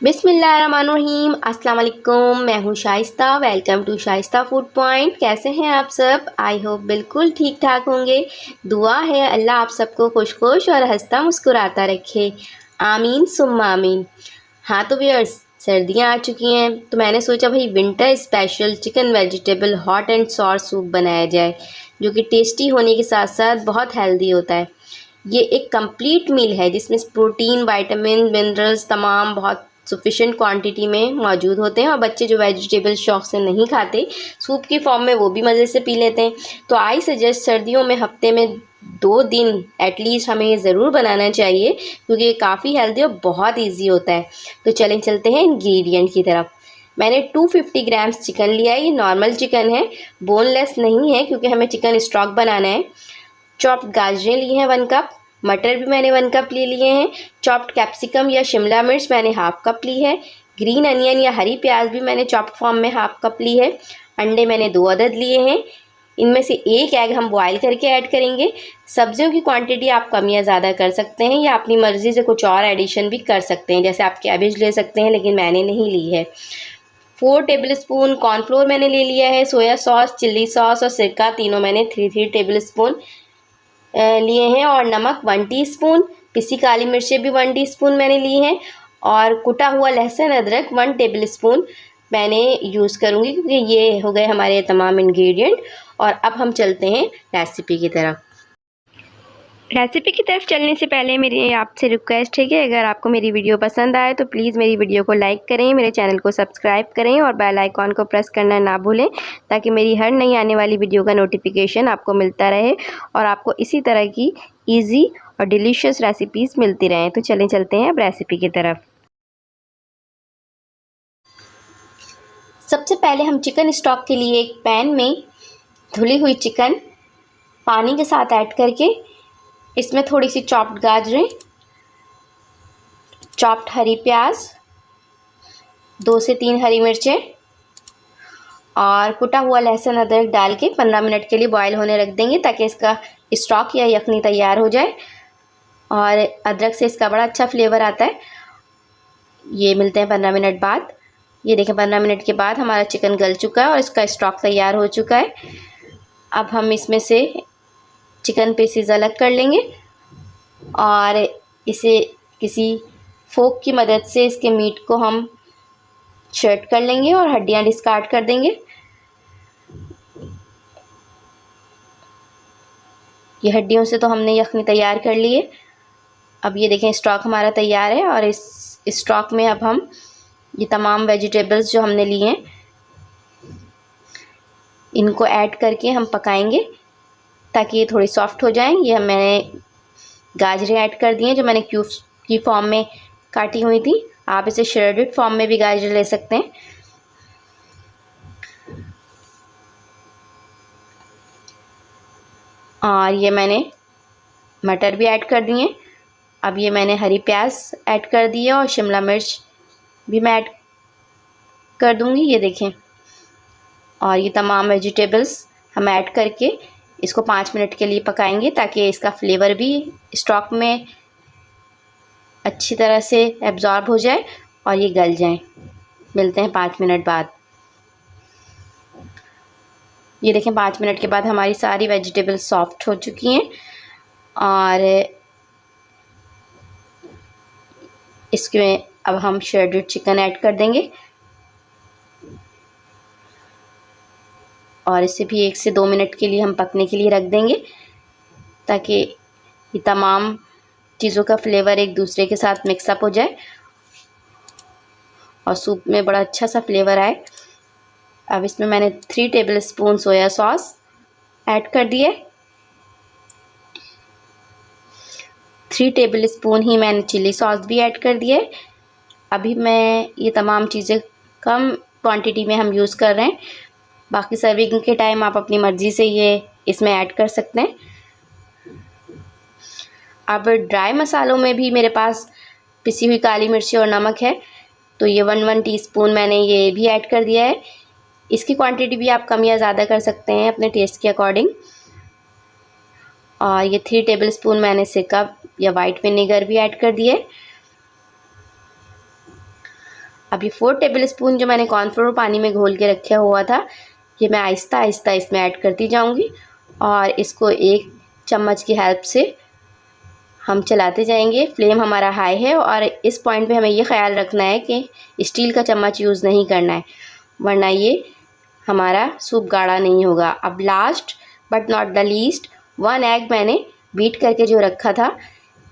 बिस्मिल्लाहिर्रहमानिर्रहीम। अस्सलाम वालेकुम। मैं हूँ Shaista. Welcome to Shaista food point. कैसे हैं आप सब? आई होप बिल्कुल ठीक ठाक होंगे। दुआ है अल्लाह आप सबको खुश खुश और हंसता मुस्कुराता रखे। आमीन सुम्मा आमीन। हाँ तो व्यूअर्स, सर्दियाँ आ चुकी हैं तो मैंने सोचा भाई winter special chicken vegetable hot and sour soup बनाया जाए, जो कि टेस्टी होने के साथ साथ बहुत हेल्दी होता है। ये एक कंप्लीट मील है जिसमें प्रोटीन, विटामिन, मिनरल्स तमाम बहुत सफिशेंट क्वांटिटी में मौजूद होते हैं और बच्चे जो वेजिटेबल शौक से नहीं खाते, सूप की फॉर्म में वो भी मज़े से पी लेते हैं। तो आई सजेस्ट सर्दियों में हफ्ते में 2 दिन एटलीस्ट हमें ये ज़रूर बनाना चाहिए, क्योंकि ये काफ़ी हेल्दी और बहुत ईजी होता है। तो चलें चलते हैं इंग्रेडिएंट की तरफ। मैंने 250 ग्राम्स चिकन लिया है। ये नॉर्मल चिकन है, बोनलेस नहीं है, क्योंकि हमें चिकन स्टॉक बनाना है। चॉप्ड गाजरें ली हैं 1 कप। मटर भी मैंने 1 कप ले लिए हैं। चॉप्ड कैप्सिकम या शिमला मिर्च मैंने हाफ कप ली है। ग्रीन अनियन या हरी प्याज भी मैंने चॉप्ड फॉर्म में हाफ कप ली है। अंडे मैंने 2 अदद लिए हैं। इनमें से 1 एग हम बॉयल करके ऐड करेंगे। सब्जियों की क्वांटिटी आप कम या ज़्यादा कर सकते हैं, या अपनी मर्ज़ी से कुछ और एडिशन भी कर सकते हैं, जैसे आप कैबेज ले सकते हैं, लेकिन मैंने नहीं ली है। 4 टेबलस्पून कॉर्नफ्लोर मैंने ले लिया है। सोया सॉस, चिल्ली सॉस और सिरका तीनों मैंने 3 टेबलस्पून लिए हैं। और नमक 1 टीस्पून, पिसी काली मिर्चें भी 1 टीस्पून मैंने ली हैं। और कुटा हुआ लहसुन अदरक 1 टेबलस्पून मैंने यूज़ करूँगी, क्योंकि ये हो गए हमारे तमाम इंग्रेडिएंट। और अब हम चलते हैं रेसिपी की तरफ। रेसिपी की तरफ चलने से पहले मेरी आपसे रिक्वेस्ट है कि अगर आपको मेरी वीडियो पसंद आए तो प्लीज़ मेरी वीडियो को लाइक करें, मेरे चैनल को सब्सक्राइब करें और बेल आइकॉन को प्रेस करना ना भूलें, ताकि मेरी हर नई आने वाली वीडियो का नोटिफिकेशन आपको मिलता रहे और आपको इसी तरह की ईजी और डिलीशियस रेसिपीज़ मिलती रहें। तो चलें चलते हैं अब रेसिपी की तरफ। सबसे पहले हम चिकन स्टॉक के लिए एक पैन में धुली हुई चिकन पानी के साथ ऐड करके इसमें थोड़ी सी चॉप्ड गाजरें, चॉप्ड हरी प्याज, 2 से 3 हरी मिर्चें और कुटा हुआ लहसुन अदरक डाल के 15 मिनट के लिए बॉईल होने रख देंगे, ताकि इसका स्टॉक या यखनी तैयार हो जाए। और अदरक से इसका बड़ा अच्छा फ्लेवर आता है। ये मिलते हैं 15 मिनट बाद। ये देखें 15 मिनट के बाद हमारा चिकन गल चुका है और इसका स्टॉक तैयार हो चुका है। अब हम इसमें से चिकन पीसेस अलग कर लेंगे और इसे किसी फोक की मदद से इसके मीट को हम शर्ट कर लेंगे और हड्डियां डिस्कार्ड कर देंगे। ये हड्डियों से तो हमने यखनी तैयार कर ली है। अब ये देखें स्टॉक हमारा तैयार है और इस स्टॉक में अब हम ये तमाम वेजिटेबल्स जो हमने लिए हैं इनको ऐड करके हम पकाएंगे, ताकि ये थोड़ी सॉफ्ट हो जाएं। ये मैंने गाजरें ऐड कर दी हैं जो मैंने क्यूब्स की फॉर्म में काटी हुई थी। आप इसे श्रेडेड फॉर्म में भी गाजर ले सकते हैं। और ये मैंने मटर भी ऐड कर दिए। अब ये मैंने हरी प्याज ऐड कर दी है और शिमला मिर्च भी मैं ऐड कर दूंगी। ये देखें, और ये तमाम वेजिटेबल्स हम ऐड करके इसको 5 मिनट के लिए पकाएंगे, ताकि इसका फ्लेवर भी स्टॉक में अच्छी तरह से एब्जॉर्ब हो जाए और ये गल जाए। मिलते हैं 5 मिनट बाद। ये देखें 5 मिनट के बाद हमारी सारी वेजिटेबल सॉफ्ट हो चुकी हैं और इसमें अब हम श्रेडेड चिकन ऐड कर देंगे और इसे भी 1 से 2 मिनट के लिए हम पकने के लिए रख देंगे, ताकि ये तमाम चीज़ों का फ्लेवर एक दूसरे के साथ मिक्सअप हो जाए और सूप में बड़ा अच्छा सा फ्लेवर आए। अब इसमें मैंने 3 टेबलस्पून सोया सॉस ऐड कर दिए। 3 टेबलस्पून ही मैंने चिली सॉस भी ऐड कर दिए। अभी मैं ये तमाम चीज़ें कम क्वांटिटी में हम यूज़ कर रहे हैं, बाकी सर्विंग के टाइम आप अपनी मर्ज़ी से ये इसमें ऐड कर सकते हैं। अब ड्राई मसालों में भी मेरे पास पिसी हुई काली मिर्ची और नमक है, तो ये 1 टीस्पून मैंने ये भी ऐड कर दिया है। इसकी क्वांटिटी भी आप कम या ज़्यादा कर सकते हैं अपने टेस्ट के अकॉर्डिंग। और ये 3 टेबलस्पून मैंने सिरका या वाइट विनेगर भी ऐड कर दिए। अब ये 4 टेबल स्पून जो मैंने कॉर्नफ्लोर पानी में घोल के रखा हुआ था, ये मैं आहिस्ता आहिस्ता इसमें ऐड करती जाऊंगी और इसको एक चम्मच की हेल्प से हम चलाते जाएंगे। फ्लेम हमारा हाई है और इस पॉइंट पे हमें ये ख्याल रखना है कि स्टील का चम्मच यूज़ नहीं करना है, वरना ये हमारा सूप गाढ़ा नहीं होगा। अब last but not the least 1 egg मैंने बीट करके जो रखा था,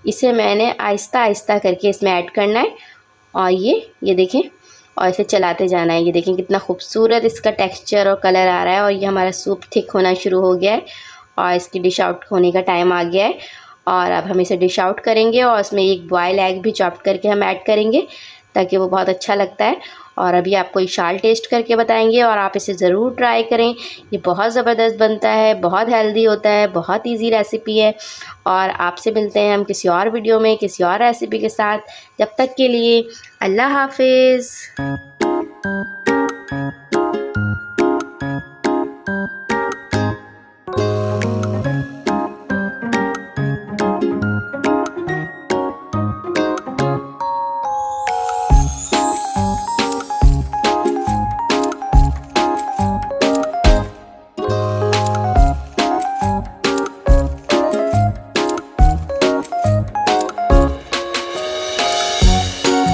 इसे मैंने आहिस्ता आहिस्ता करके इसमें ऐड करना है और ये देखें, और इसे चलाते जाना है। ये देखें कितना खूबसूरत इसका टेक्सचर और कलर आ रहा है और ये हमारा सूप थिक होना शुरू हो गया है और इसकी डिश आउट होने का टाइम आ गया है। और अब हम इसे डिश आउट करेंगे और इसमें एक बॉयल एग भी चॉप करके हम ऐड करेंगे ताकि वो बहुत अच्छा लगता है। और अभी आपको इशाल टेस्ट करके बताएंगे और आप इसे ज़रूर ट्राई करें। ये बहुत ज़बरदस्त बनता है, बहुत हेल्दी होता है, बहुत इजी रेसिपी है। और आपसे मिलते हैं हम किसी और वीडियो में किसी और रेसिपी के साथ। जब तक के लिए अल्लाह हाफिज़।